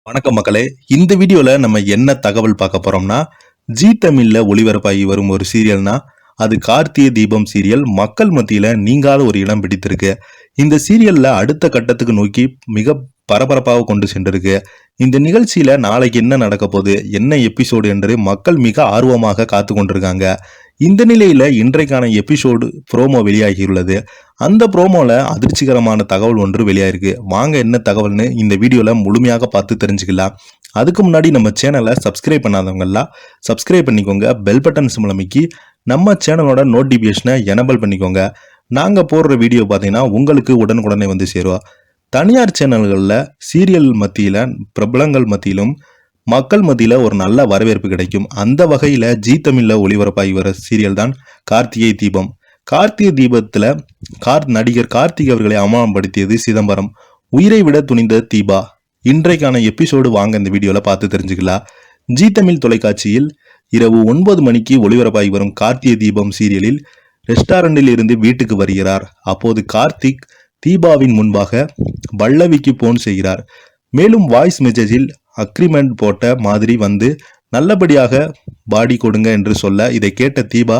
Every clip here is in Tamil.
வணக்கம் மக்களே. இந்த வீடியோல நம்ம என்ன தகவல் பார்க்க போறோம்னா, ஜீ தமிழ்ல ஒளிபரப்பாகி வரும் ஒரு சீரியல்னா அது கார்த்திகை தீபம் சீரியல் மக்கள் மத்தியில நீங்காத ஒரு இடம் பிடித்திருக்கு. இந்த சீரியல்ல அடுத்த கட்டத்துக்கு நோக்கி மிக பரபரப்பாக கொண்டு சென்றிருக்கு. இந்த நிகழ்ச்சியில நாளைக்கு என்ன நடக்க போகுது, என்ன எபிசோடு என்று மக்கள் மிக ஆர்வமாக காத்து கொண்டிருக்காங்க. இந்த நிலையில இன்றைக்கான எபிசோடு ப்ரோமோ வெளியாகியுள்ளது. அந்த ப்ரோமோல அதிர்ச்சிகரமான தகவல் ஒன்று வெளியாயிருக்கு. வாங்க என்ன தகவல்னு இந்த வீடியோல முழுமையாக பார்த்து தெரிஞ்சுக்கலாம். அதுக்கு முன்னாடி நம்ம சேனலை சப்ஸ்கிரைப் பண்ணாதவங்கலாம் சப்ஸ்கிரைப் பண்ணிக்கோங்க. பெல் பட்டன் சிம்பல் அமைக்கி நம்ம சேனலோட நோட்டிபிகேஷனை எனபிள் பண்ணிக்கோங்க. நாங்க போடுற வீடியோ பார்த்தீங்கன்னா உங்களுக்கு உடனுக்குடனே வந்து சேருவோம். தனியார் சேனல்களில் சீரியல் மத்தியில பிரபலங்கள் மத்தியிலும் மக்கள் மத்தியில ஒரு நல்ல வரவேற்பு கிடைக்கும். அந்த வகையில ஜீ தமிழ்ல ஒளிபரப்பாகி வர சீரியல் தான் கார்த்திகை தீபம். கார்த்திகை தீபத்துல நடிகர் கார்த்திக் அவர்களை அவமானப்படுத்தியது சிதம்பரம். உயிரை விட துணிந்த தீபா. இன்றைக்கான எபிசோடு வாங்க இந்த வீடியோல பார்த்து தெரிஞ்சுக்கலாம். ஜீ தமிழ் தொலைக்காட்சியில் இரவு 9 மணிக்கு ஒளிபரப்பாகி வரும் கார்த்திகை தீபம் சீரியலில் ரெஸ்டாரண்டில் இருந்து வீட்டுக்கு வருகிறார். அப்போது கார்த்திக் தீபாவின் முன்பாக பல்லவிக்கு போன் செய்கிறார். மேலும் வாய்ஸ் மெசேஜில் அக்ரிமெண்ட் போட்ட மாதிரி வந்து நல்லபடியாக பாடி கொடுங்க என்று சொல்ல இதை கேட்ட தீபா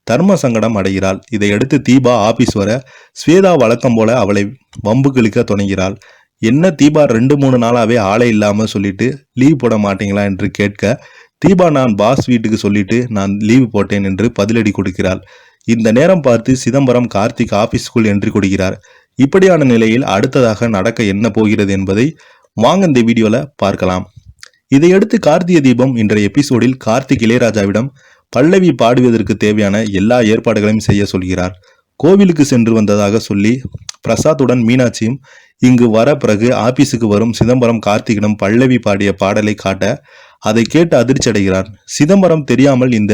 தர்ம சங்கடம் அடைகிறாள். இதையடுத்து தீபா ஆபீஸ் வர ஸ்வேதா வழக்கம் போல அவளை வம்புகளுக்க தொடங்கிறாள். என்ன தீபா 2-3 நாளாவே ஆளே இல்லாம சொல்லிட்டு லீவ் போட மாட்டீங்களா என்று கேட்க தீபா நான் பாஸ் வீட்டுக்கு சொல்லிட்டு நான் லீவ் போட்டேன் என்று பதிலடி கொடுக்கிறாள். இந்த நேரம் பார்த்து சிதம்பரம் கார்த்திக் ஆபீஸ்க்குள் என்ட்ரி கொடுக்கிறார். இப்படியான நிலையில் அடுத்ததாக நடக்க என்ன போகிறது என்பதை வாங்க இந்த வீடியோல பார்க்கலாம். இதையடுத்து கார்த்திகை தீபம் இன்றைய எபிசோடில் கார்த்திக் இளையராஜாவிடம் பல்லவி பாடுவதற்கு தேவையான எல்லா ஏற்பாடுகளையும் செய்ய சொல்கிறார். கோவிலுக்கு சென்று வந்ததாக சொல்லி பிரசாத்துடன் மீனாட்சியும் இங்கு வர பிறகு ஆபீஸுக்கு வரும் சிதம்பரம் கார்த்திகிடம் பல்லவி பாடிய பாடலை காட்ட அதை கேட்டு அதிர்ச்சி அடைகிறார். சிதம்பரம் தெரியாமல் இந்த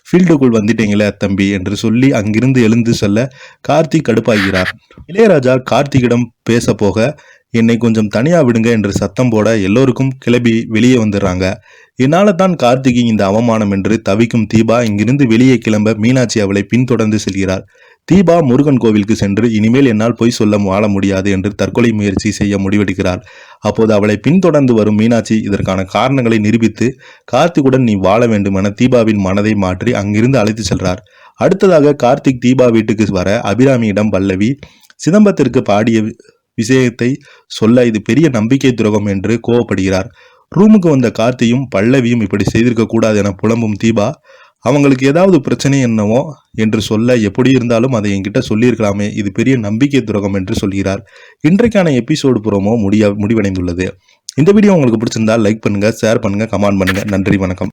ஃபீல்டுக்குள் வந்துட்டீங்களே தம்பி என்று சொல்லி அங்கிருந்து எழுந்து செல்ல கார்த்திக் கடுப்பாகிறார். இளையராஜா கார்த்திகிடம் பேச போக என்னை கொஞ்சம் தனியா விடுங்க என்று சத்தம் போட எல்லோருக்கும் கிளம்பி வெளியே வந்துடுறாங்க. என்னால தான் கார்த்திகை இந்த அவமானம் என்று தவிக்கும் தீபா இங்கிருந்து வெளியே கிளம்ப மீனாட்சி அவளை பின்தொடர்ந்து செல்கிறார். தீபா முருகன் கோவிலுக்கு சென்று இனிமேல் என்னால் பொய் சொல்ல வாழ முடியாது என்று தற்கொலை முயற்சி செய்ய முடிவெடுக்கிறார். அப்போது அவளை பின்தொடர்ந்து வரும் மீனாட்சி இதற்கான காரணங்களை நிரூபித்து கார்த்திகுடன் நீ வாழ வேண்டும் என தீபாவின் மனதை மாற்றி அங்கிருந்து அழைத்து செல்றார். அடுத்ததாக கார்த்திக் தீபா வீட்டுக்கு வர அபிராமியிடம் பல்லவி சிதம்பரத்திற்கு பாடிய விஷயத்தை சொல்ல இது பெரிய நம்பிக்கை துரோகம் என்று கோவப்படுகிறார். ரூமுக்கு வந்த கார்த்தியும் பல்லவியும் இப்படி செய்திருக்க கூடாது என புலம்பும் தீபா அவங்களுக்கு ஏதாவது பிரச்சனை என்னவோ என்று சொல்ல எப்படி இருந்தாலும் அதை என்கிட்ட சொல்லியிருக்கலாமே, இது பெரிய நம்பிக்கை துரோகம் என்று சொல்கிறார். இன்றைக்கான எபிசோடு புறமோ முடிவடைந்துள்ளது. இந்த வீடியோ உங்களுக்கு பிடிச்சிருந்தா லைக் பண்ணுங்க, ஷேர் பண்ணுங்க, கமெண்ட் பண்ணுங்க. நன்றி, வணக்கம்.